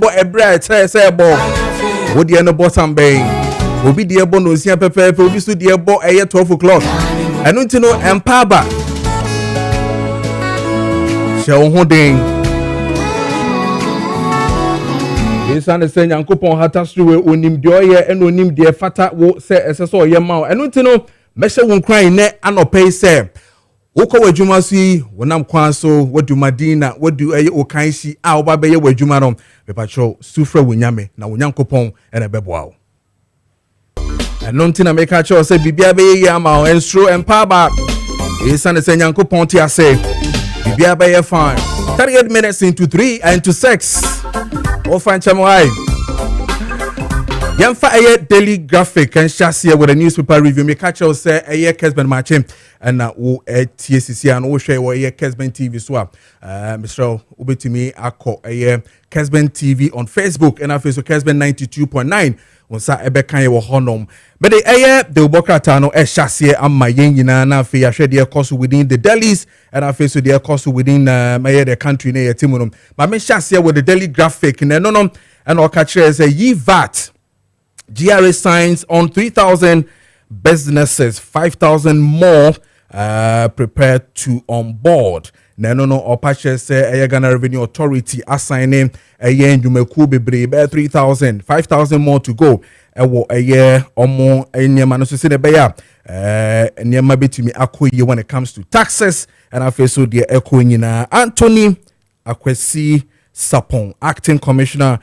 Bo ebre say bo. Wo de no bottom bay. Obi de bo no sia pepe obi so de bo 12 o'clock. Eno nti no empaba. She wo ho den. Esa ne se Nyankopon hata sruwe onim de oye eno onim de fata wo se eseso oye ma. Eno nti no mehye wo kran ne anopei se woko wadwuma so yi wonam kwan so wadu madina wadu eye okanshi a oba beye wadwuma no mepacho sufra wonyame na wonyankopon ene beboa wo eno nti na meka cho se bibia beye yi ama o enstro empaba esa ne se Nyankopon ti ase bibia beye fine 38 minutes into 3 and to 6 o fan chamwai Yamfa aye daily graphic and share with a newspaper review. Me catch us say aye essbenMaakye and wo TCC and wo share wo aye Kessben TV so Mr. Ubetimi akọ aye Kessben TV on Facebook and after so Kessben 92.9 on sa ebe kan ye wo honom. But the aye the ubokrata no share amma yen nyina na afi ya hwede course within the delis and after so the course within the country na yetimunum. But me share with the daily graphic and no and o catch say ye VAT GRA signs on 3,000 businesses, 5,000 more prepared to onboard. No, Opache say Ghana Revenue Authority assigning a year in Jumeku bebre 3,000, 5,000 more to go. A year or more in Yamanosu Beya. Nyama betimi akoye when it comes to taxes, and I feel so dear echoing Anthony Akwesi Sapon, Acting Commissioner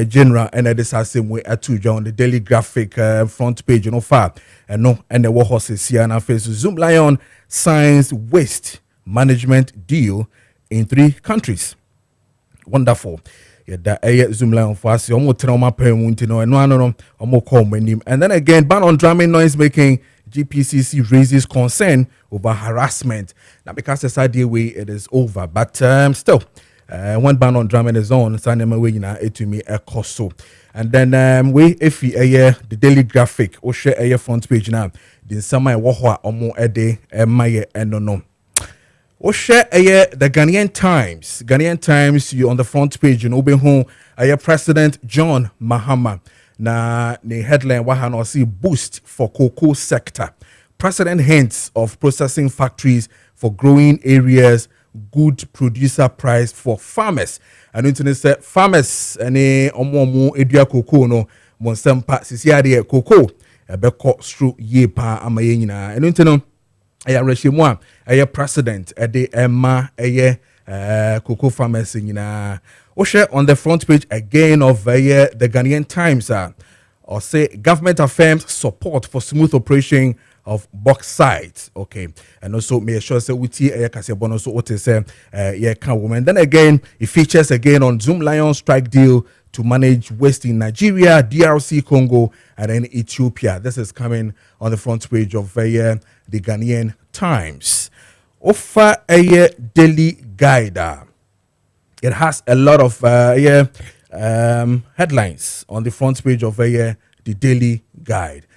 General, and this the same way at two on the Daily Graphic front page, far and the war horses here and our face Zoom Lion signs waste management deal in 3 countries. Wonderful. Yeah, that Zoom Lion for us, almost trauma parent, and call my name. And then again, ban on drumming noise making. GPCC raises concern over harassment. Now, because it's idea way it is over, but still. One ban on drumming is on Sunday way to me a coso. And then we if the Daily Graphic or share a front page now. Then some my wahwa or more a day my no. Or share the Ghanaian Times. Ghanaian Times you on the front page in open home President John Mahama. Na the headline wahano see boost for cocoa sector. President hints of processing factories for growing areas. Good producer price for farmers. And internet said farmers any omo edua cocoa no monsempa sisiade cocoa ebeko stru ye pa amaye nyina. And internet aya reshimwa aya president ede emma aya cocoa farmers nyina. O share on the front page again of the Ghanaian Times or say government affirms support for smooth operation of bauxite, okay, and also make sure say we see Kasebono so what is woman. Then again, it features again on Zoom Lion strike deal to manage waste in Nigeria, DRC, Congo, and then Ethiopia. This is coming on the front page of the Ghanaian Times. Offer a daily guide. It has a lot of headlines on the front page of the daily guide.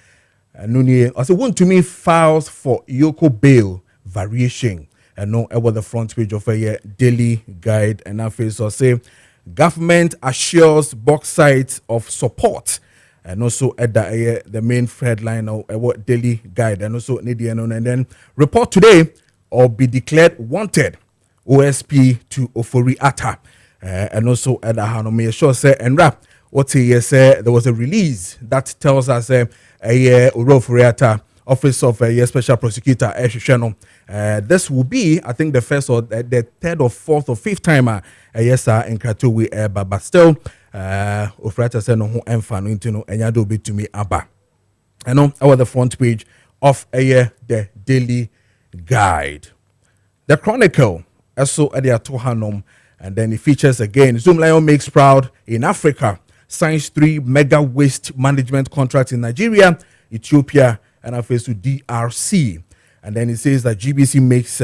Nuni also want to me files for Yoko bail variation and no about the front page of a daily guide and I face or say government assures bauxite of support and also at the main headline of what daily guide and also and then report today or be declared wanted OSP to Ofori Atta and also at the Hanome sure say and rap what he said there was a release that tells us a Ofori Office of a Special Prosecutor this will be I think the first or the third or fourth or fifth time yes in Kratowi but still Ofori Atta said no enfano into no enyado bit to me aba I know our the front page of the daily guide. The Chronicle also at the Atohanom and then it features again Zoom Lion makes proud in Africa. Signs 3 mega waste management contracts in Nigeria, Ethiopia, and affairs to DRC. And then it says that GBC makes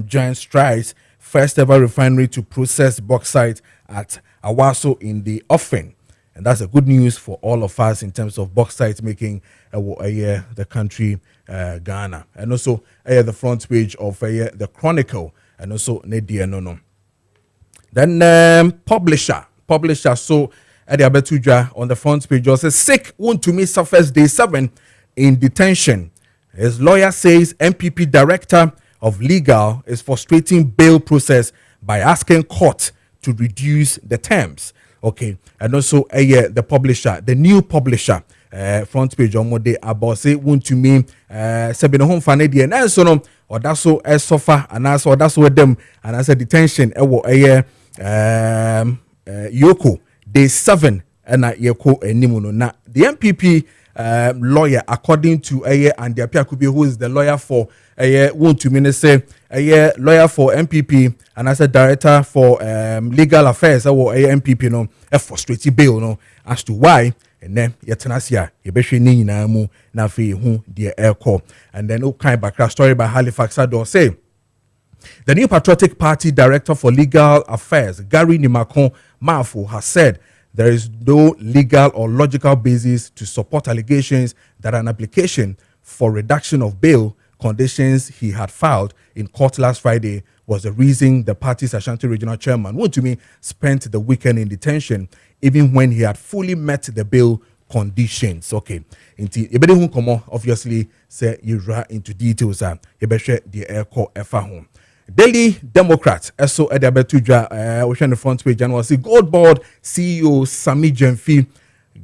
giant strides. First ever refinery to process bauxite at Awaso in the offing. And that's a good news for all of us in terms of bauxite making the country Ghana. And also the front page of the Chronicle and also Nedia Nono. Then publisher so at the Abetudra on the front page. Also, sick wound to me suffers day 7 in detention. His lawyer says MPP director of legal is frustrating bail process by asking court to reduce the terms. Okay, and also the publisher, the new publisher, front page on what they about say want to me seven home fanedy and so no or that's so suffer and also that's what them and as a detention yoko day 7 and yoko enimuno na the MPP lawyer according to and the appear could be who is the lawyer for want to me say lawyer for MPP and as a director for legal affairs or MPP no a frustrated bail no as to why and then yetanasia yebehwe ni nyina mu na fe hu de aircall and then kind background story by Halifax Ador say the new Patriotic Party director for legal affairs Gary Nimakon Mafo has said there is no legal or logical basis to support allegations that an application for reduction of bail conditions he had filed in court last Friday was the reason the party's Ashanti regional chairman Wontumi spent the weekend in detention even when he had fully met the bail conditions. Okay. Inti yebede hu komo obviously say you into details you share the air call efa home. Daily Democrat eso edabetudra on the front page and was the Gold Board CEO Sami Jemfi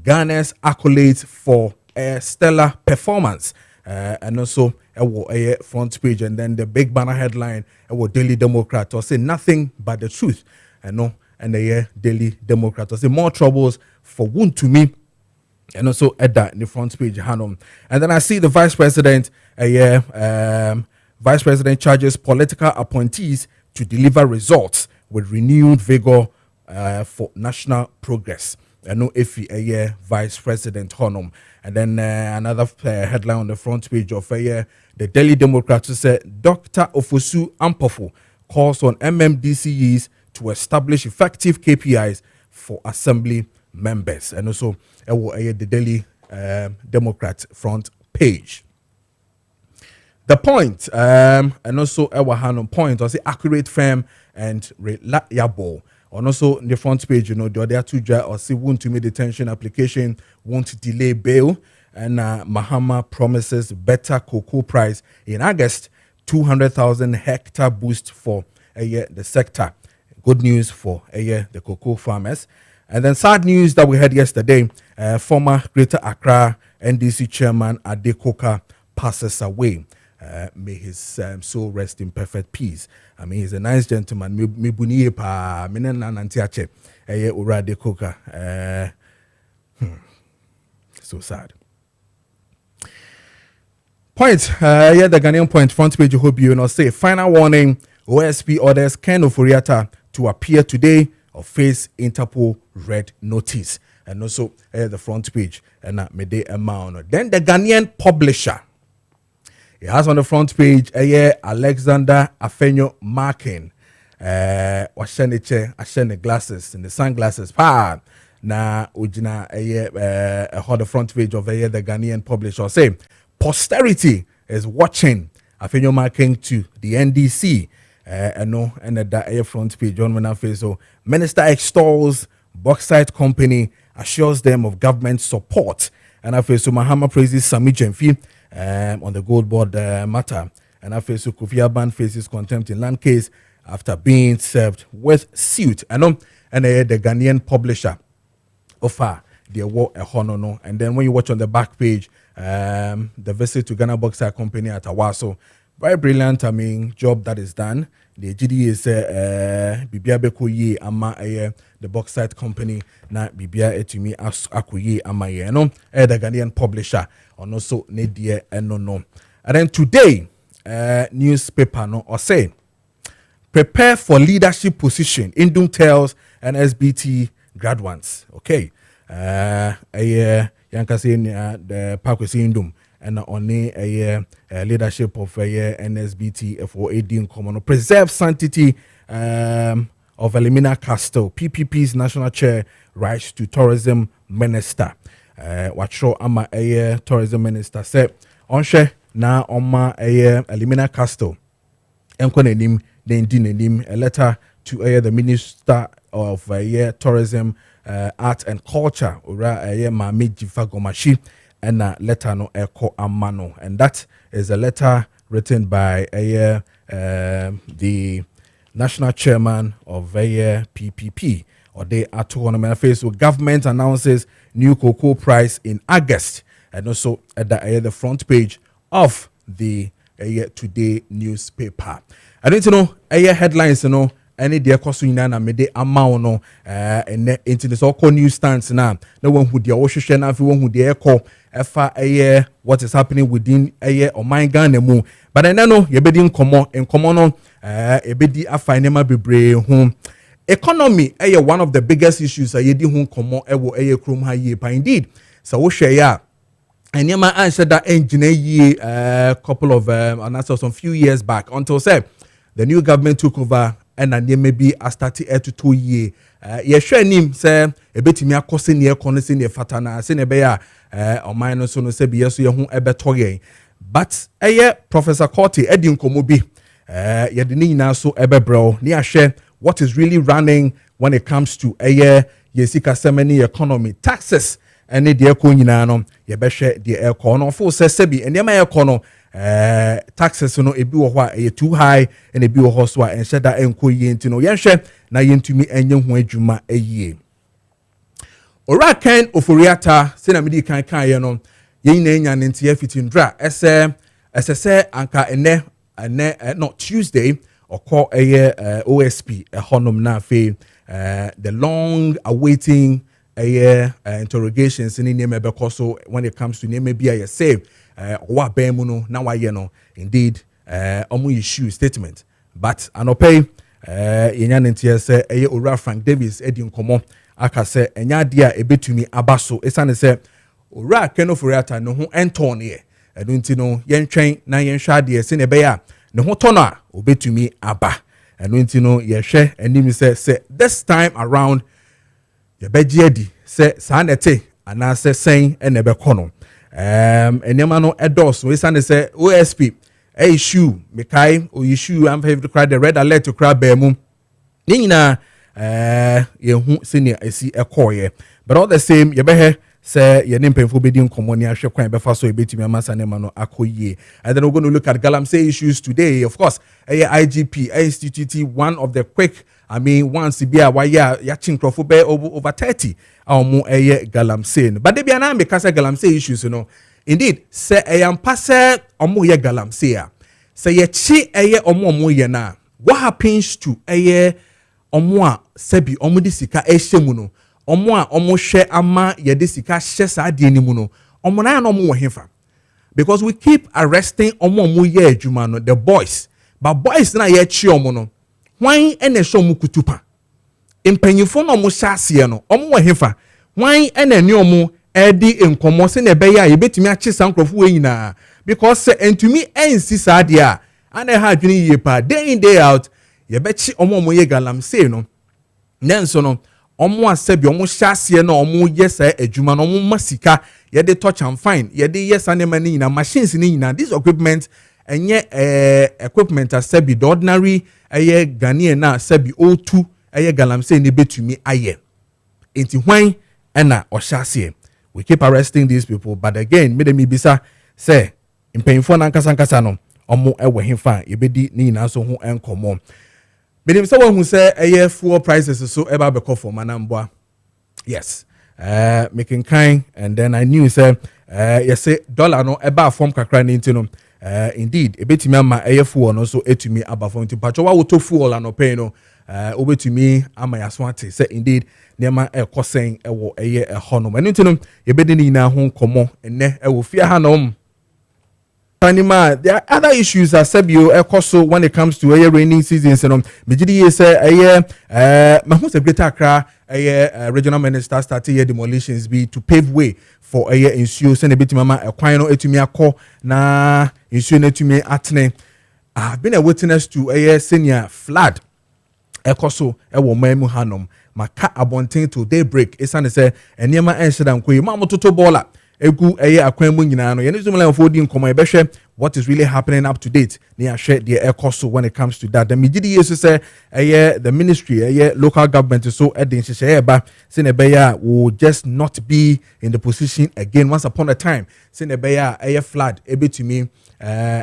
Ghana's accolades for a stellar performance. And also a front page and then the big banner headline Daily Democrat or say nothing but the truth and the Daily Democrat or say more troubles for wound to me and also at that in the front page Hanom. And then I see the vice president vice president charges political appointees to deliver results with renewed vigor for national progress. I know if a vice president Honum. And then another headline on the front page of the Daily Democrat said Dr. Ofosu Ampofo calls on MMDCEs to establish effective KPIs for assembly members. And also the Daily Democrat front page. The point, and also our hand on point, was the accurate, firm, and reliable. And also in the front page, the other two or see won't to me detention application won't delay bail. And Mahama promises better cocoa price in August, 200,000 hectare boost for the sector. Good news for the cocoa farmers. And then sad news that we had yesterday, former Greater Accra NDC chairman Adekoka passes away. May his soul rest in perfect peace. I mean, he's a nice gentleman. Me buniye pa minena nantiache. Urade Koka. So sad. Point. The Ghanaian point front page. Hope you know. Say final warning. OSP orders Ken Oforiatta to appear today or face Interpol red notice. And also the front page. And Mede Amount. Then the Ghanaian publisher. It has on the front page Alexander Afenyo Markin. Washene glasses and the sunglasses. Pa na ujina on the front page of the Ghanaian publisher say posterity is watching Afenyo Markin to the NDC. And that front page on when I face so Minister extols bauxite company, assures them of government support. And I feel so Mahama praises Sami Jemfi on the Gold Board matter. And I feel so Kofi Aban faces contempt in land case after being served with suit. And the Ghanaian publisher offer the award a honor no. And then when you watch on the back page, the visit to Ghana Bauxite Company at Awaso, very brilliant. I mean, job that is done. The GD is Bibia Bekoye ama the Bauxite Company na Bibia etumi akoye ama ye no the Ghanaian publisher and also Nedie no. And then today newspaper no or say prepare for leadership position Indum tells NSBT graduates. Okay. Yanka saying the Pakwesi Indum and only a leadership of NSBT for AD in common. Preserve sanctity of Elimina Castle. PPP's national chair writes to tourism minister. Watcho ama tourism minister said onche na oma Elimina Castle. Enkonenim a letter to the minister of tourism art and culture ora Maame Jifa Gomashi and letter no eko amano, and that is a letter written by the national chairman of PPP, or they are to on Facebook. Government announces new cocoa price in August, and also at the front page of the Today newspaper. I don't know headlines, any dear Cosuina na mede amount no and into this all newsstands now. No one who dear Ocean, everyone who dear call what is happening within or my Ghana mu. But I know you be in common on a bedi afinema bebre home. Economy one of the biggest issues I di home common krum ha ye pa indeed. So we share and yeah, my answer that engineer couple of announcements some few years back until say the new government took over and then maybe I started to 2 years. Yeah, sure nim say a bit me akose near connection near fatana say ne be ya or mine so no say be so ye hu ebetoye. But Professor Korte edin komobi ye de ni na so ebebro ni ahwe what is really running when it comes to ye sika semeni economy taxes. And the eco no ye beshe the aircon no full sebi and yama aircon taxes no ebi wo hwa too high and ebi wo ho and sheda enko yenti no yenhwe na yentumi enye ho adwuma ayie ora kan oforiata se na medi kan ye no yen na nya ne ntia fitindra ese anka ene not Tuesday or call OSP honom na fe the long awaiting interrogations in name so when it comes to name be I say what bemuno now I no indeed omu issue statement but anope yenyan ntia say ora Frank Davis edi nkomo aka say enya dia ebetumi abaso esane say ora kenoforiata no ho enton ye enu nti no yentwen na yenhwa de se ne be ya ne ho tono a obetumi aba enu nti no yehwe anim say this time around Bejiedi say sanete anase sen enebe kono enema no edos we san say OSP issue mekai o issue am have to cry the red alert to cry bemu ni nyina yehu senior esi ekoye but all the same ye be say ye nimpemfo bedi nkomo ni ahwe kwan befa so ebetimi amasa ne ma no akoyie. And then we're going to look at Galamsey issues today. Of course IGP institute one of the quick once bia why ya chinkrofu be over 30 omo Galamsey but they be na because Galamsey issues indeed say passe omo ye Galamsey a say ye chi omo ye na what happens to omo a sebi omo di sika ehyemu no omo a omo hwe ama ye di sika hye sa de ni mu no omo na no omo wo hefa because we keep arresting omo ye adwuma no the boys but boys na ye chi omo no wan ene so mu kutupa empanyifo no mo hyase no omo wo hefa wan ene ni omo edi enkomo se na be ya ye betimi a chisa nkrofo we nyina because se entumi ensi sa de a ana ha adwene ye pa day in day out ye be chi omo ye Galamsey no nenso no omo asebi omo hyase no omo yesa adwuma no omo masika ye de touch and fine ye de yesa ne mani nyina machines ni nyina this equipment enye equipment asebi the ordinary Ghanaian na asebi O2 Galamsey ne betumi aye enti hwan na ohyase we keep arresting these people but again me dem bisa say impanyfo na nkasa no omo ewo hefa ye bedi ni nyina so ho enkomo me dem say won say fuel prices so eba be call for manamboa yes making kind and then I knew say you say dollar no eba form kakra ni ntino indeed ebetimi ama fuel no so etumi aba form nti pacho wa woto fuel anope no obetumi ama yaso ate say indeed nema ekosen ewo honom enu ntino yebedi ni na ho komo enne ewo fia hanom Panima, there are other issues as Sebio Ekoso when it comes to raining seasons and Mijidi say Mahmoud Greater Accra regional minister started demolitions be to pave way for ensure send a bit mama equino etumia na ensure etumi atne. I've been a witness to senior flood Ekoso ewo memu hanom maka abonting to daybreak esane say enema enshedam kwe mamototo bola egu akwan mu nyina no ye ne zumela fo di nkomo e behwe what is really happening up to date ne ya share the cost when it comes to that the migidi yesu say the ministry local government so edin hye ba say ne be ya will just not be in the position again once upon a time say ne be ya flood ebetumi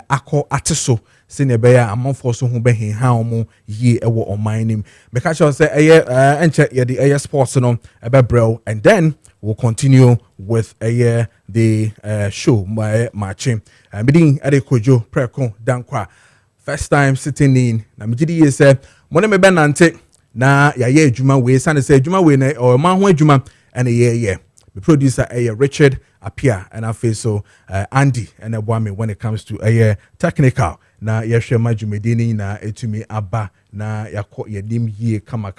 akọ ateso say ne be ya amanfo so ho be henha omo ye ewo oman nim me ka sure say enche ye the sports no ebe brew and then we'll continue with the show by Maakye. Bidding at a Kojo Preko Dankwah. First time sitting in. Na mjidi say, "Mone me ben nante na ya juma we san say juma we na or man ho juma and a year. The producer Richard Apia and I face so Andy and a woman when it comes to technical. Na yehwe majumedini na etumi aba na yakọ yedim ye kama